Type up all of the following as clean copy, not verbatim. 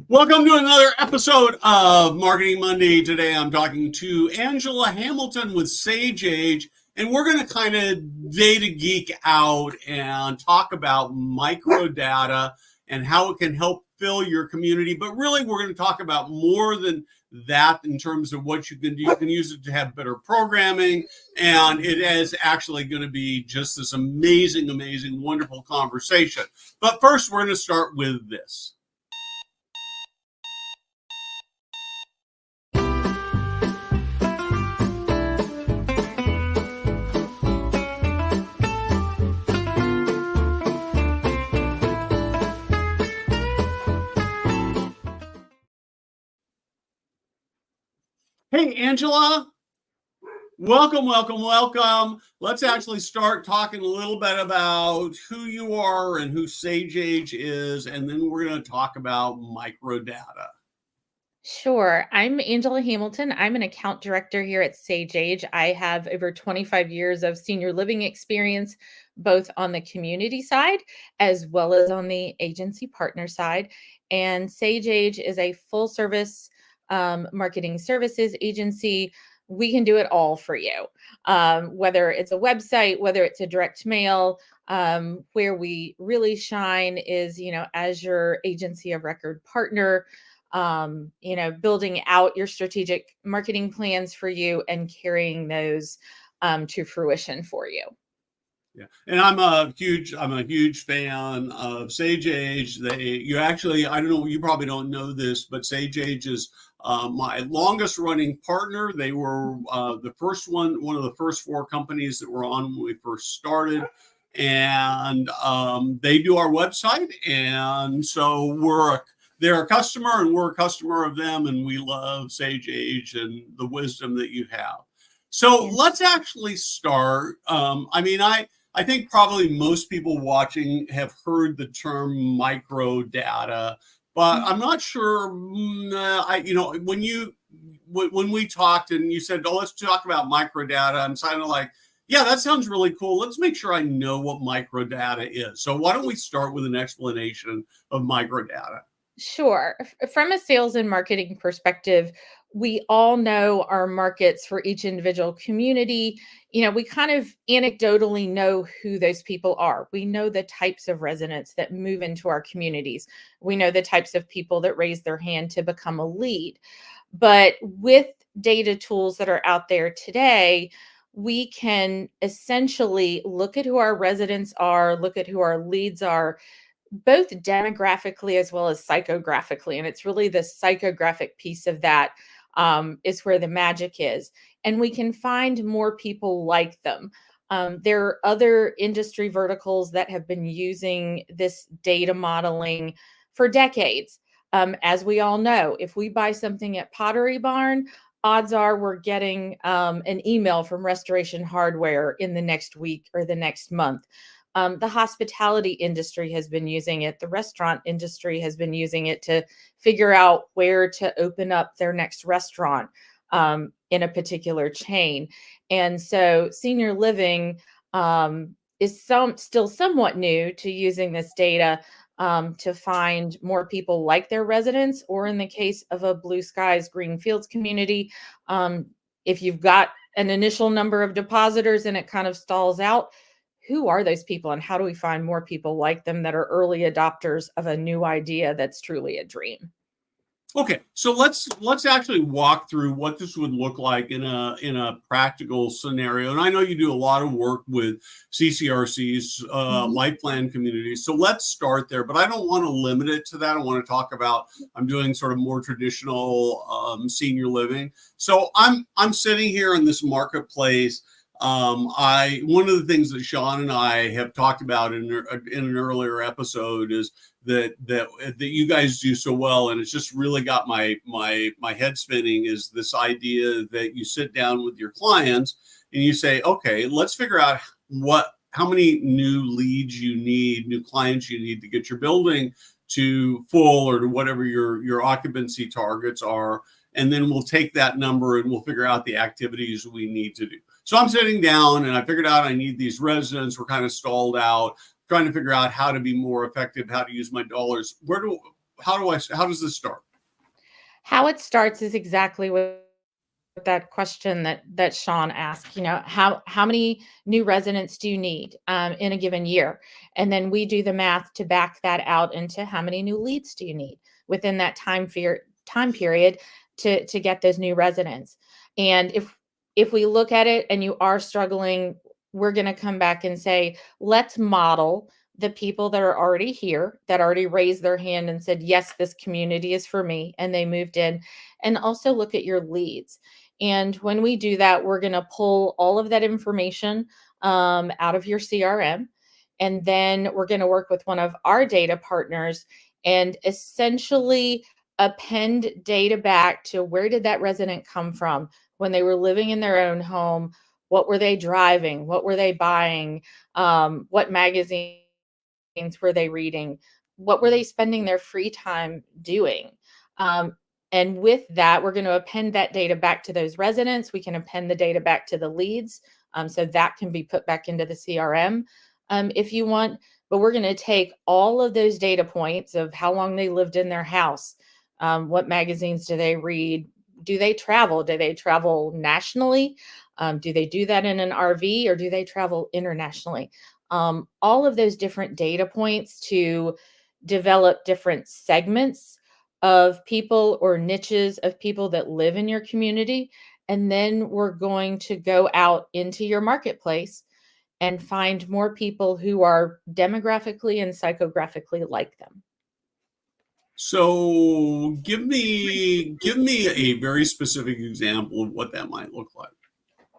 Welcome to another episode of Marketing Monday. Today I'm talking to Angela Hamilton with SageAge, and we're going to kind of data geek out and talk about microdata and how it can help fill your community. But really, we're going to talk about more than that in terms of what you can do. You can use it to have better programming, and it is actually going to be just this amazing, wonderful conversation. But first, we're going to start with this. Hey, Angela. Welcome. Let's actually start talking a little bit about who you are and who SageAge is, and then we're going to talk about microdata. Sure. I'm Angela Hamilton. I'm an account director here at SageAge. I have over 25 years of senior living experience, both on the community side as well as on the agency partner side. And SageAge is a full service marketing services agency. We can do it all for you, whether it's a website, whether it's a direct mail. Where we really shine is, as your agency of record partner, building out your strategic marketing plans for you and carrying those to fruition for you. Yeah, and I'm a huge fan of SageAge. I don't know, you probably don't know this, but SageAge is my longest running partner. They were the first one of the first four companies that were on when we first started. And they do our website. And so they're a customer and we're a customer of them. And we love SageAge and the wisdom that you have. So let's actually start. I think probably most people watching have heard the term microdata, but I'm not sure. When we talked and you said, "Oh, let's talk about microdata," I'm kind of like, "Yeah, that sounds really cool. Let's make sure I know what microdata is." So why don't we start with an explanation of microdata? Sure. From a sales and marketing perspective, we all know our markets for each individual community. We kind of anecdotally know who those people are. We know the types of residents that move into our communities. We know the types of people that raise their hand to become a lead. But with data tools that are out there today, we can essentially look at who our residents are, look at who our leads are, both demographically as well as psychographically. And it's really the psychographic piece of that is where the magic is. And we can find more people like them. There are other industry verticals that have been using this data modeling for decades. As we all know, if we buy something at Pottery Barn, odds are we're getting an email from Restoration Hardware in the next week or the next month. The hospitality industry has been using it. The restaurant industry has been using it to figure out where to open up their next restaurant in a particular chain. And so senior living is still somewhat new to using this data to find more people like their residents, or in the case of a Blue Skies Green Fields community, if you've got an initial number of depositors and it kind of stalls out, who are those people and how do we find more people like them that are early adopters of a new idea that's truly a dream? Okay, so let's actually walk through what this would look like in a practical scenario. And I know you do a lot of work with CCRCs, life plan communities. So let's start there, but I don't want to limit it to that. I want to talk about, I'm doing sort of more traditional senior living. So I'm sitting here in this marketplace. One of the things that Sean and I have talked about in an earlier episode is that you guys do so well, and it's just really got my head spinning, is this idea that you sit down with your clients and you say, okay, let's figure out how many new leads you need, new clients you need to get your building to full or to whatever your occupancy targets are. And then we'll take that number and we'll figure out the activities we need to do. So I'm sitting down and I figured out I need these residents. We're kind of stalled out, trying to figure out how to be more effective, how to use my dollars. how does this start? How it starts is exactly what that question that Sean asked. How many new residents do you need in a given year? And then we do the math to back that out into how many new leads do you need within that time period to get those new residents. And if we look at it and you are struggling, we're going to come back and say, let's model the people that are already here, that already raised their hand and said, yes, this community is for me, and they moved in, and also look at your leads. And when we do that, we're going to pull all of that information out of your CRM. And then we're going to work with one of our data partners and essentially append data back to where did that resident come from when they were living in their own home? What were they driving? What were they buying? What magazines were they reading? What were they spending their free time doing? And with that, we're going to append that data back to those residents. We can append the data back to the leads. So that can be put back into the CRM if you want. But we're going to take all of those data points of how long they lived in their house, what magazines do they read, do they travel? Do they travel nationally? Do they do that in an RV, or do they travel internationally? All of those different data points to develop different segments of people or niches of people that live in your community. And then we're going to go out into your marketplace and find more people who are demographically and psychographically like them. So give me a very specific example of what that might look like.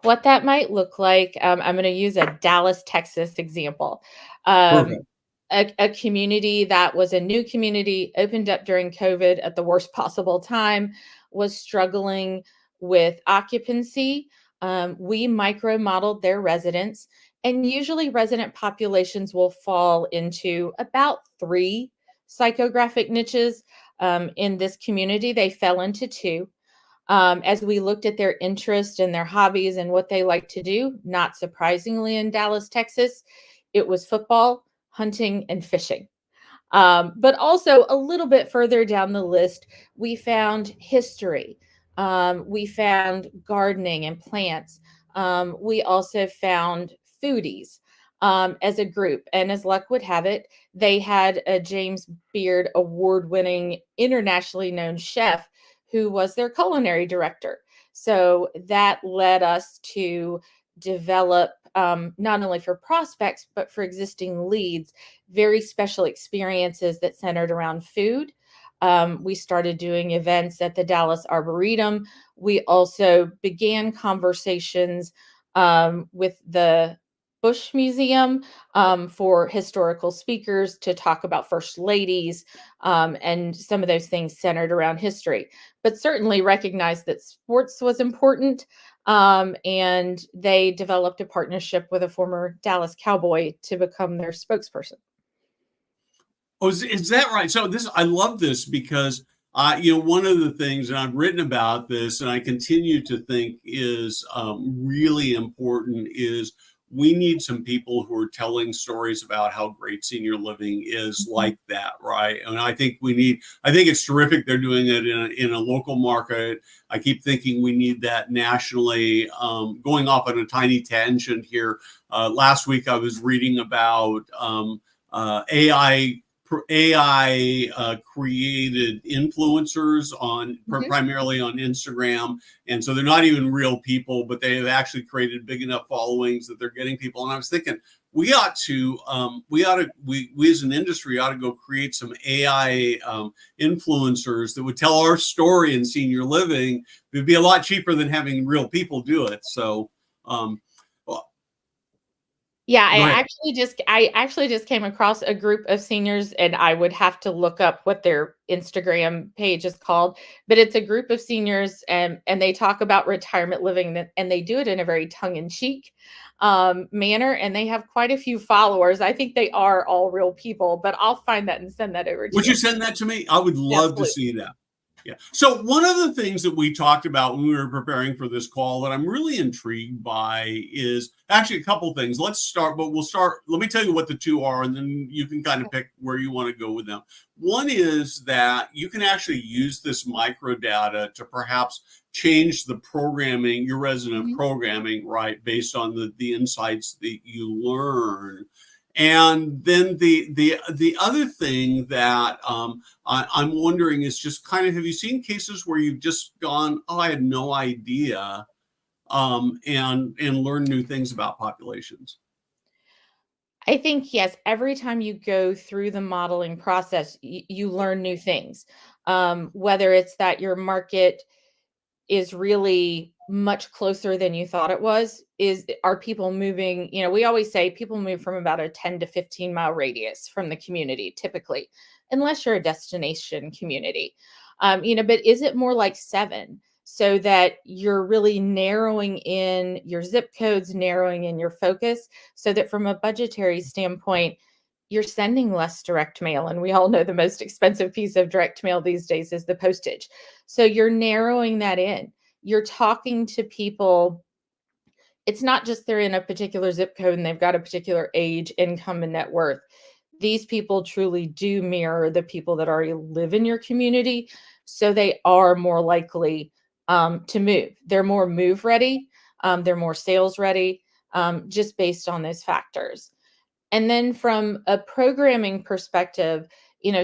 What that might look like, I'm going to use a Dallas, Texas example. Perfect. A community that was a new community, opened up during COVID at the worst possible time, was struggling with occupancy. We micro modeled their residents, and usually resident populations will fall into about 3 psychographic niches. In this community, they fell into 2. As we looked at their interests and their hobbies and what they like to do, not surprisingly in Dallas, Texas, it was football, hunting, and fishing. But also a little bit further down the list, we found history. We found gardening and plants. We also found foodies as a group. And as luck would have it, they had a James Beard award-winning, internationally known chef who was their culinary director. So that led us to develop, not only for prospects, but for existing leads, very special experiences that centered around food. We started doing events at the Dallas Arboretum. We also began conversations with the Bush Museum for historical speakers to talk about first ladies, and some of those things centered around history, but certainly recognized that sports was important. And they developed a partnership with a former Dallas Cowboy to become their spokesperson. Oh, is that right? So I love this because one of the things, and I've written about this, and I continue to think is really important, is we need some people who are telling stories about how great senior living is like that, right? And I think it's terrific they're doing it in a local market. I keep thinking we need that nationally. Going off on a tiny tangent here, last week I was reading about AI created influencers primarily on Instagram. And so they're not even real people, but they have actually created big enough followings that they're getting people. And I was thinking, we as an industry ought to go create some AI influencers that would tell our story in senior living. It would be a lot cheaper than having real people do it. So, yeah, I actually just came across a group of seniors, and I would have to look up what their Instagram page is called, but it's a group of seniors, and they talk about retirement living, and they do it in a very tongue-in-cheek manner, and they have quite a few followers. I think they are all real people, but I'll find that and send that over to you. Would you send that to me? I would love to see that. Yeah. So one of the things that we talked about when we were preparing for this call that I'm really intrigued by is actually a couple things. Let's start, but we'll start. Let me tell you what the two are, and then you can kind of pick where you want to go with them. One is that you can actually use this microdata to perhaps change the programming, your resident programming, right, based on the insights that you learn. And then the other thing that I'm wondering is just kind of, have you seen cases where you've just gone, oh, I had no idea, and learn new things about populations? I think, yes, every time you go through the modeling process, you learn new things. Whether it's that your market is really much closer than you thought it was, are people moving, we always say people move from about a 10 to 15 mile radius from the community typically, unless you're a destination community. But is it more like 7, so that you're really narrowing in your zip codes, narrowing in your focus, so that from a budgetary standpoint, you're sending less direct mail. And we all know the most expensive piece of direct mail these days is the postage. So you're narrowing that in. You're talking to people. It's not just they're in a particular zip code and they've got a particular age, income, and net worth. These people truly do mirror the people that already live in your community. So they are more likely to move. They're more move ready. They're more sales ready, just based on those factors. And then from a programming perspective,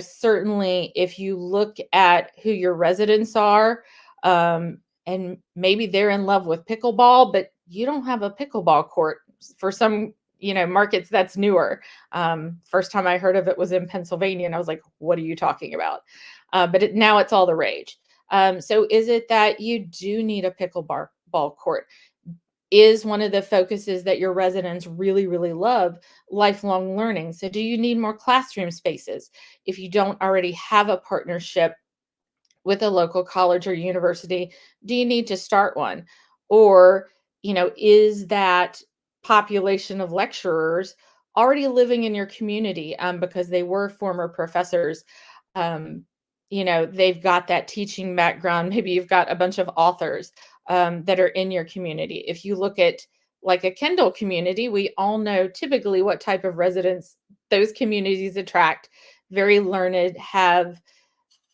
certainly if you look at who your residents are, and maybe they're in love with pickleball, but you don't have a pickleball court for some, markets that's newer. First time I heard of it was in Pennsylvania, and I was like, what are you talking about? But now it's all the rage. So is it that you do need a pickleball ball court? Is one of the focuses that your residents really, really love lifelong learning? So, do you need more classroom spaces? If you don't already have a partnership with a local college or university, do you need to start one? Or, is that population of lecturers already living in your community, because they were former professors? Um, they've got that teaching background. Maybe you've got a bunch of authors that are in your community. If you look at like a Kindle community, we all know typically what type of residents those communities attract. Very learned, have,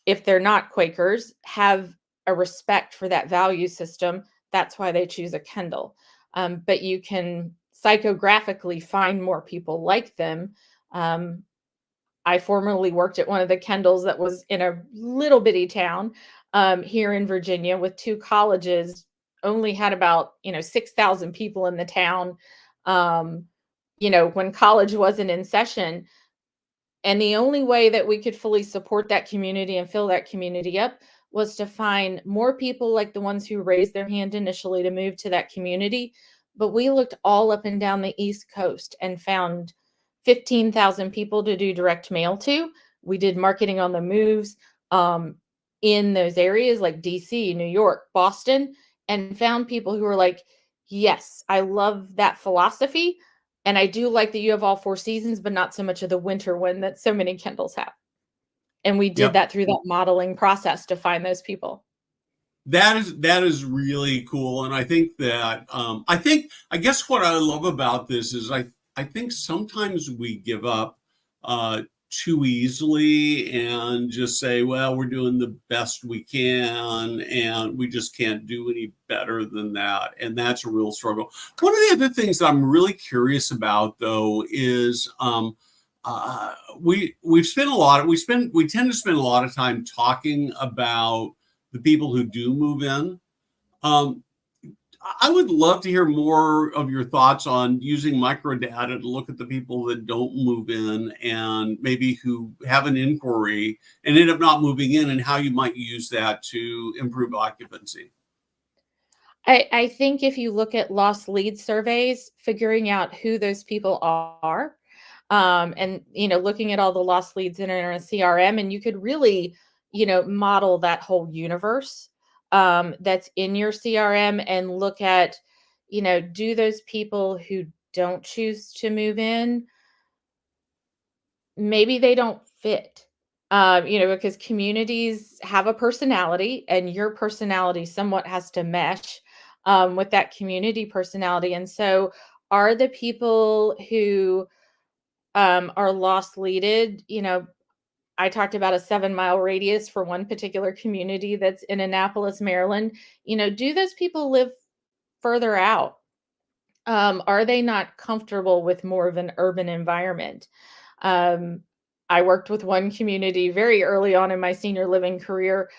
if they're not Quakers, have a respect for that value system. That's why they choose a Kindle. But you can psychographically find more people like them. I formerly worked at one of the Kendalls that was in a little bitty town here in Virginia with 2 colleges, only had about, 6,000 people in the town, when college wasn't in session. And the only way that we could fully support that community and fill that community up was to find more people like the ones who raised their hand initially to move to that community. But we looked all up and down the East Coast and found 15,000 people to do direct mail to. We did marketing on the moves in those areas like DC, New York, Boston, and found people who were like, yes, I love that philosophy. And I do like that you have all 4 seasons, but not so much of the winter one that so many Kindles have. And we did Yep. that through that modeling process to find those people. That is really cool, and I think that I guess what I love about this is I think sometimes we give up too easily and just say, well, we're doing the best we can, and we just can't do any better than that, and that's a real struggle. One of the other things that I'm really curious about, though, is we've spent a lot of, we tend to spend a lot of time talking about the people who do move in. Um, I would love to hear more of your thoughts on using microdata to look at the people that don't move in and maybe who have an inquiry and end up not moving in, and how you might use that to improve occupancy. I think if you look at lost lead surveys, figuring out who those people are, and looking at all the lost leads in our CRM, and you could really, model that whole universe that's in your CRM and look at, do those people who don't choose to move in, maybe they don't fit. Because communities have a personality, and your personality somewhat has to mesh with that community personality. And so, are the people who are lost leaded, I talked about a 7-mile radius for one particular community that's in Annapolis, Maryland. Do those people live further out? Are they not comfortable with more of an urban environment? Um, I worked with one community very early on in my senior living career.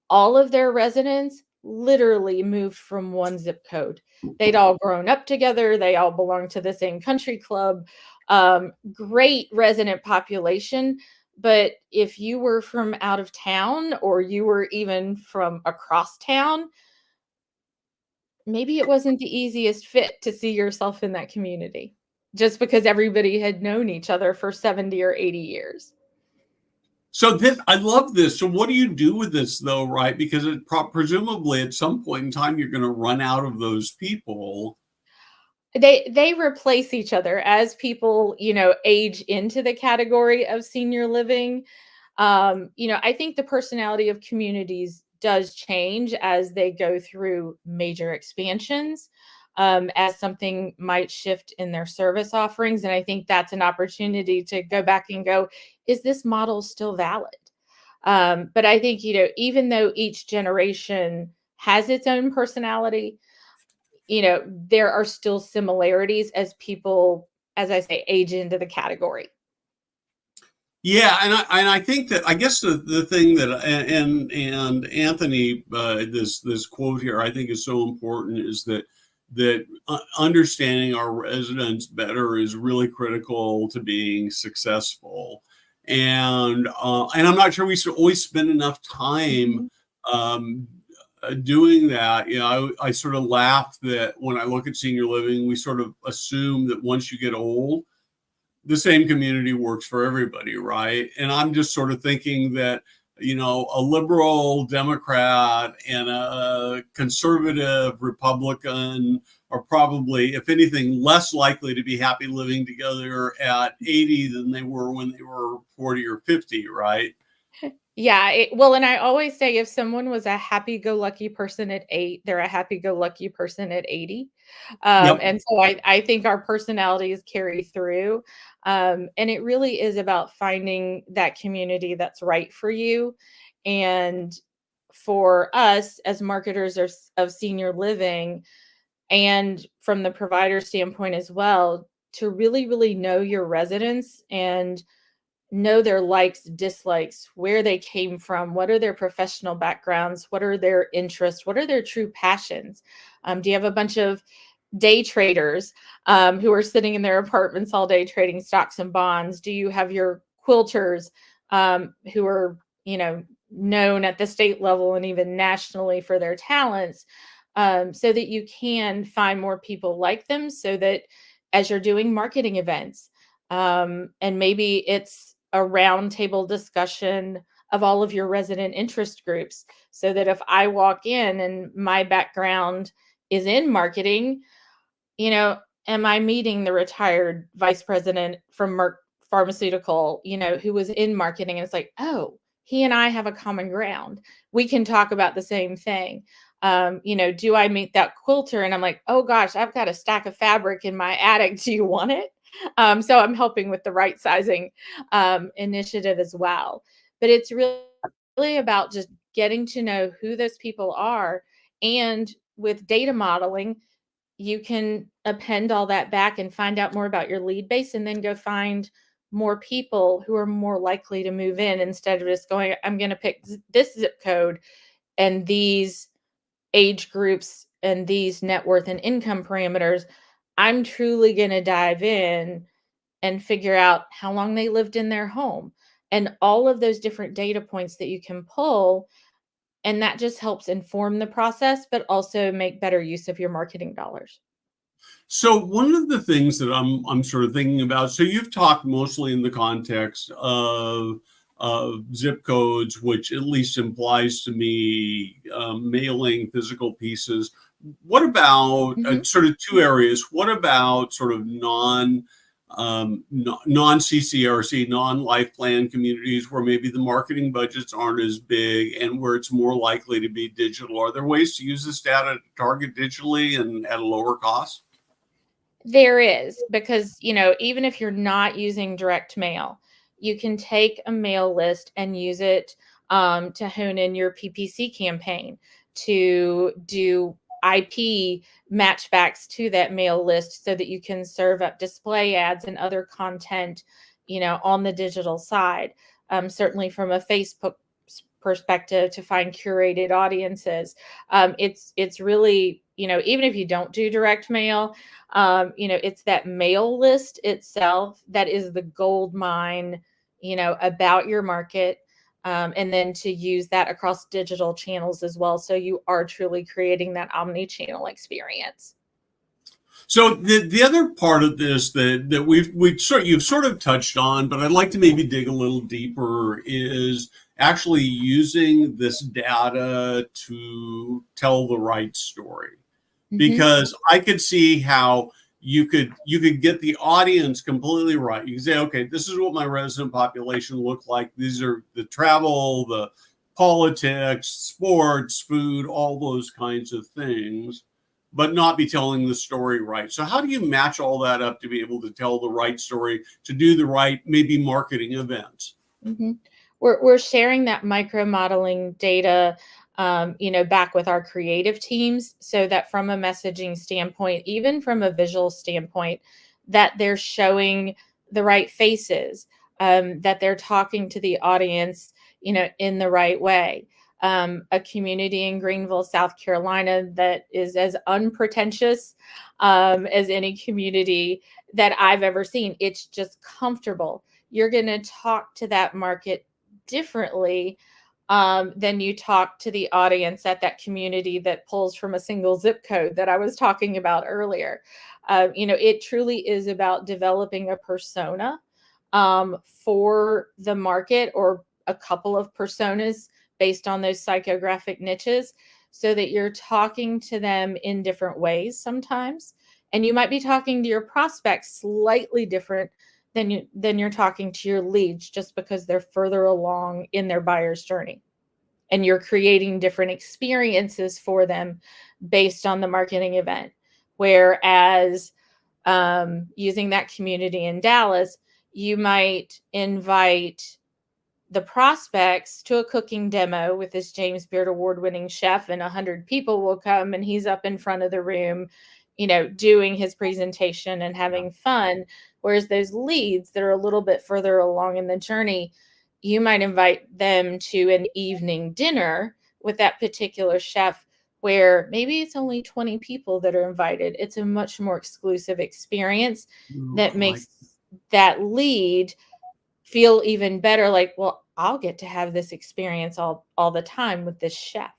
All of their residents literally moved from one zip code. They'd all grown up together. They all belonged to the same country club. Great resident population. But if you were from out of town, or you were even from across town, maybe it wasn't the easiest fit to see yourself in that community, just because everybody had known each other for 70 or 80 years. So I love this. So what do you do with this though, right? Because presumably at some point in time, you're going to run out of those people. They replace each other as people, age into the category of senior living. I think the personality of communities does change as they go through major expansions, as something might shift in their service offerings. And I think that's an opportunity to go back and go, is this model still valid? But I think, even though each generation has its own personality, there are still similarities as people, as I say, age into the category. Yeah, and I think that, I guess the thing that, and Anthony, this quote here I think is so important, is that understanding our residents better is really critical to being successful. And I'm not sure we should always spend enough time doing that. I sort of laugh that when I look at senior living, we sort of assume that once you get old, the same community works for everybody, right? And I'm just sort of thinking that, a liberal Democrat and a conservative Republican are probably, if anything, less likely to be happy living together at 80 than they were when they were 40 or 50, right? Yeah, well, and I always say, if someone was a happy-go-lucky person at 8, they're a happy-go-lucky person at 80. Yep. And so I think our personalities carry through. And it really is about finding that community that's right for you. And for us as marketers of senior living, and from the provider standpoint as well, to really, really know your residents and know their likes, dislikes, where they came from, what are their professional backgrounds, what are their interests, what are their true passions. Do you have a bunch of day traders who are sitting in their apartments all day trading stocks and bonds? Do you have your quilters who are, known at the state level and even nationally for their talents, so that you can find more people like them, so that as you're doing marketing events, and maybe it's a roundtable discussion of all of your resident interest groups, so that if I walk in and my background is in marketing, am I meeting the retired vice president from Merck Pharmaceutical, who was in marketing? And it's like, oh, he and I have a common ground. We can talk about the same thing. Do I meet that quilter and I'm like, oh gosh, I've got a stack of fabric in my attic. Do you want it? So I'm helping with the right sizing initiative as well. But it's really about just getting to know who those people are. And with data modeling, you can append all that back and find out more about your lead base, and then go find more people who are more likely to move in, instead of just going, I'm going to pick this zip code and these age groups and these net worth and income parameters. I'm truly going to dive in and figure out how long they lived in their home and all of those different data points that you can pull. And that just helps inform the process, but also make better use of your marketing dollars. So one of the things that I'm sort of thinking about, so you've talked mostly in the context of zip codes, which at least implies to me mailing physical pieces. What about sort of two areas? What about sort of non-CCRC, non-life plan communities where maybe the marketing budgets aren't as big and where it's more likely to be digital? Are there ways to use this data to target digitally and at a lower cost? There is, because, even if you're not using direct mail, you can take a mail list and use it to hone in your PPC campaign, to do IP matchbacks to that mail list so that you can serve up display ads and other content, on the digital side. Certainly from a Facebook perspective, to find curated audiences. It's really, even if you don't do direct mail, it's that mail list itself that is the gold mine, about your market. And then to use that across digital channels as well. So you are truly creating that omni-channel experience. So the other part of this that you've sort of touched on, but I'd like to maybe dig a little deeper, is actually using this data to tell the right story. Because I could see how you could get the audience completely right. You can say, okay, this is what my resident population look like. These are the travel, the politics, sports, food, all those kinds of things, but not be telling the story right. So how do you match all that up to be able to tell the right story, to do the right, maybe marketing events? We're sharing that micro modeling data, back with our creative teams, so that from a messaging standpoint, even from a visual standpoint, that they're showing the right faces, that they're talking to the audience, in the right way. A community in Greenville, South Carolina, that is as unpretentious as any community that I've ever seen. It's just comfortable. You're going to talk to that market differently than you talk to the audience at that community that pulls from a single zip code that I was talking about earlier. It truly is about developing a persona for the market, or a couple of personas based on those psychographic niches, so that you're talking to them in different ways sometimes. And you might be talking to your prospects slightly different than you're talking to your leads, just because they're further along in their buyer's journey. And you're creating different experiences for them based on the marketing event. Whereas using that community in Dallas, you might invite the prospects to a cooking demo with this James Beard award-winning chef, and 100 people will come, and he's up in front of the room, doing his presentation and having fun. Whereas those leads that are a little bit further along in the journey, you might invite them to an evening dinner with that particular chef, where maybe it's only 20 people that are invited. It's a much more exclusive experience that makes that lead feel even better. Like, well, I'll get to have this experience all the time with this chef.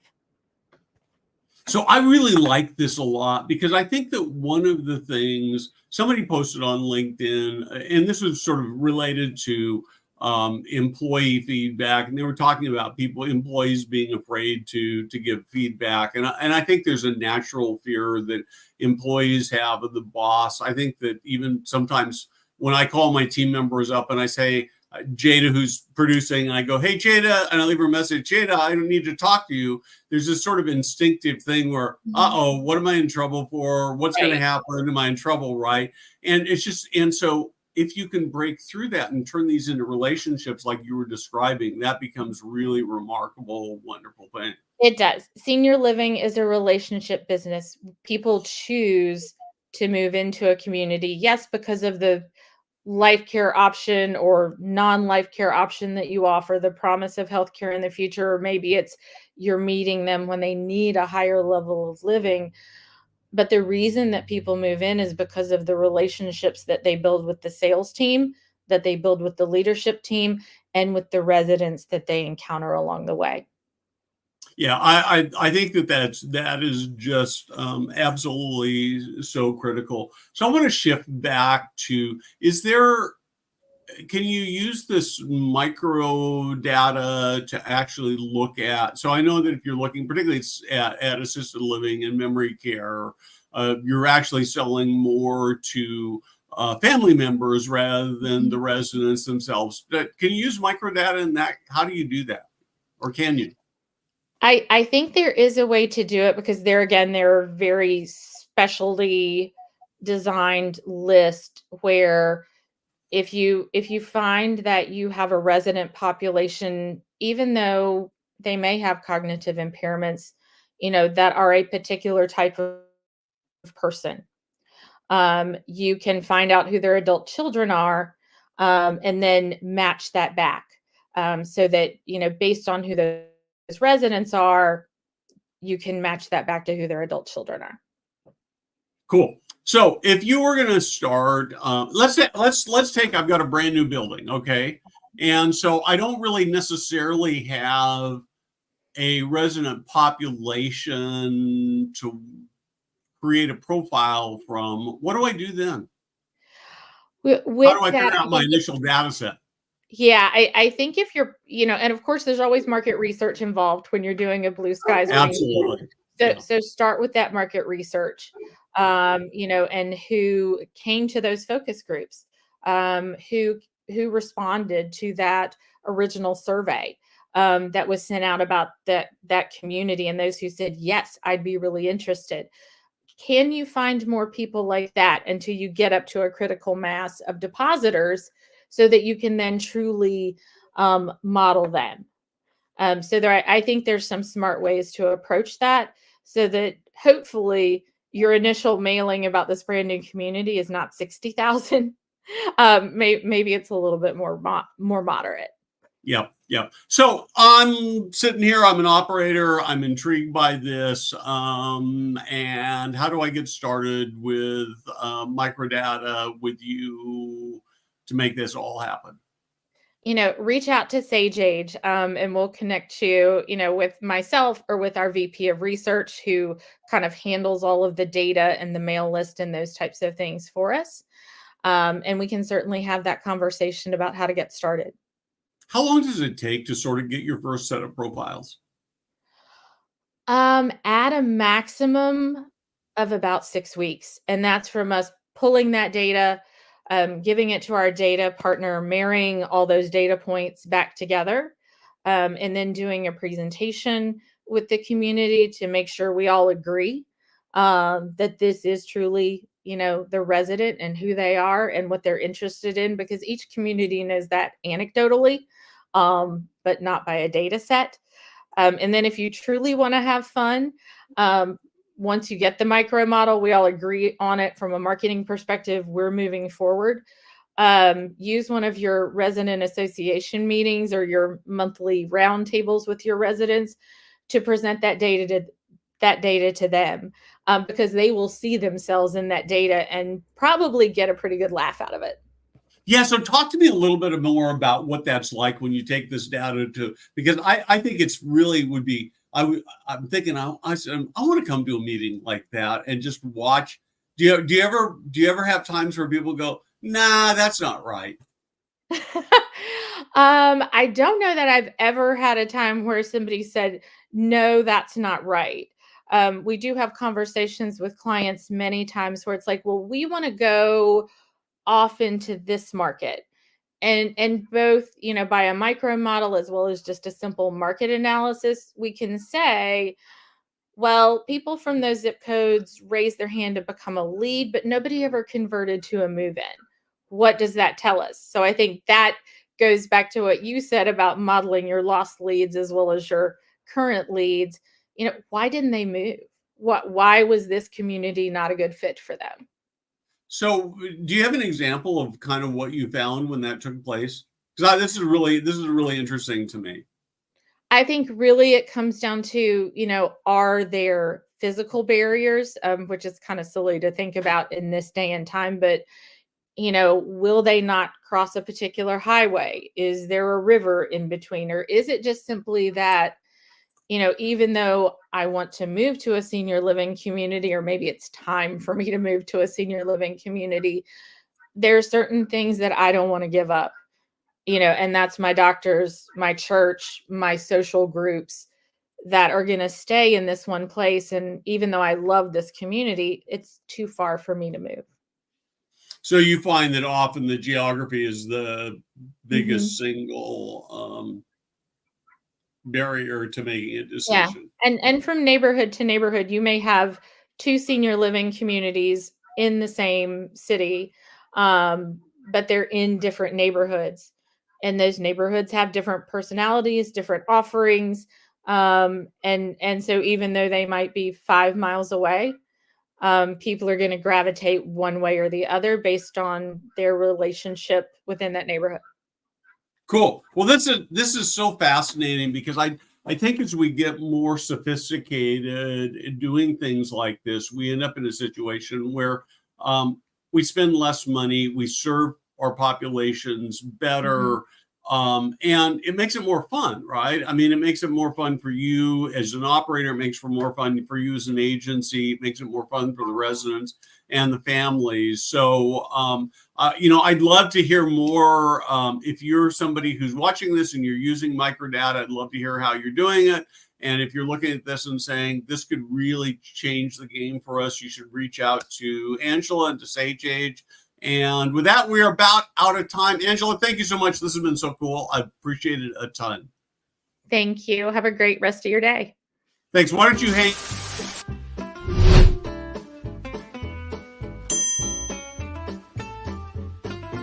So I really like this a lot, because I think that one of the things somebody posted on LinkedIn, and this was sort of related to employee feedback, and they were talking about employees being afraid to give feedback, and I think there's a natural fear that employees have of the boss. I think that even sometimes when I call my team members up and I say, Jada, who's producing, and I go, hey, Jada, and I leave her a message, Jada, I don't need to talk to you. There's this sort of instinctive thing where, what am I in trouble for? What's going to happen? Am I in trouble? Right. And it's just, and so if you can break through that and turn these into relationships like you were describing, that becomes really remarkable, wonderful thing. It does. Senior living is a relationship business. People choose to move into a community, yes, because of the life care option or non-life care option that you offer, the promise of healthcare in the future, or maybe it's you're meeting them when they need a higher level of living. But the reason that people move in is because of the relationships that they build with the sales team, that they build with the leadership team, and with the residents that they encounter along the way. Yeah, I think that is just absolutely so critical. So I want to shift back to, can you use this micro data to actually look at? So I know that if you're looking particularly at assisted living and memory care, you're actually selling more to family members rather than the residents themselves. Can you use microdata in that? How do you do that? Or can you? I think there is a way to do it, because there again, there are very specially designed list where if you find that you have a resident population, even though they may have cognitive impairments, that are a particular type of person, you can find out who their adult children are, and then match that back, so that based on who those residents are, you can match that back to who their adult children are. Cool. So if you were going to start, let's take, I've got a brand new building, okay? And so I don't really necessarily have a resident population to create a profile from. What do I do then? With How do I that, figure out my initial data set? yeah, I think if you're, and of course, there's always market research involved when you're doing a blue skies. Absolutely. So start with that market research, and who came to those focus groups, who responded to that original survey that was sent out about that community, and those who said, yes, I'd be really interested. Can you find more people like that until you get up to a critical mass of depositors, so that you can then truly model them? So I think there's some smart ways to approach that, so that hopefully your initial mailing about this brand new community is not 60,000. Maybe it's a little bit more moderate. Yep. So I'm sitting here, I'm an operator, I'm intrigued by this. And how do I get started with microdata with you to make this all happen? Reach out to SageAge, and we'll connect you, with myself or with our VP of research, who kind of handles all of the data and the mail list and those types of things for us. And we can certainly have that conversation about how to get started. How long does it take to sort of get your first set of profiles? At a maximum of about 6 weeks, and that's from us pulling that data, giving it to our data partner, marrying all those data points back together, and then doing a presentation with the community to make sure we all agree that this is truly, the resident and who they are and what they're interested in, because each community knows that anecdotally, but not by a data set. And then if you truly want to have fun, once you get the micro model, we all agree on it from a marketing perspective, we're moving forward. Use one of your resident association meetings or your monthly roundtables with your residents to present that data to them, because they will see themselves in that data and probably get a pretty good laugh out of it. Yeah, so talk to me a little bit more about what that's like when you take this data to, because I think it's really would be, I'm thinking, I said, I want to come to a meeting like that and just watch. Do you ever have times where people go, nah, that's not right? I don't know that I've ever had a time where somebody said, no, that's not right. We do have conversations with clients many times where it's like, well, we want to go off into this market, and both, by a micro model as well as just a simple market analysis, we can say, well, people from those zip codes raise their hand to become a lead, but nobody ever converted to a move in. What does that tell us? So I think that goes back to what you said about modeling your lost leads as well as your current leads. Why didn't they move? Why was this community not a good fit for them? So, do you have an example of kind of what you found when that took place? Because this is really interesting to me. I think really it comes down to, are there physical barriers, which is kind of silly to think about in this day and time, but, will they not cross a particular highway? Is there a river in between? Or is it just simply that, even though I want to move to a senior living community, or maybe it's time for me to move to a senior living community, there are certain things that I don't want to give up, and that's my doctors, my church, my social groups that are going to stay in this one place. And even though I love this community, it's too far for me to move. So you find that often the geography is the biggest Mm-hmm. single barrier to making a Yeah, decision. and from neighborhood to neighborhood, you may have 2 senior living communities in the same city, but they're in different neighborhoods, and those neighborhoods have different personalities, different offerings, and so even though they might be 5 miles away, people are gonna gravitate one way or the other based on their relationship within that neighborhood. Cool. Well, this is so fascinating because I think as we get more sophisticated in doing things like this, we end up in a situation where we spend less money, we serve our populations Mhm. better, and it makes it more fun, right? I mean, it makes it more fun for you as an operator. It makes for more fun for you as an agency. It makes it more fun for the residents and the families. So, I'd love to hear more. If you're somebody who's watching this and you're using microdata, I'd love to hear how you're doing it. And if you're looking at this and saying this could really change the game for us, you should reach out to Angela and to SageAge. And with that, we're about out of time. Angela, thank you so much. This has been so cool. I appreciate it a ton. Thank you. Have a great rest of your day. Thanks. Why don't you hang?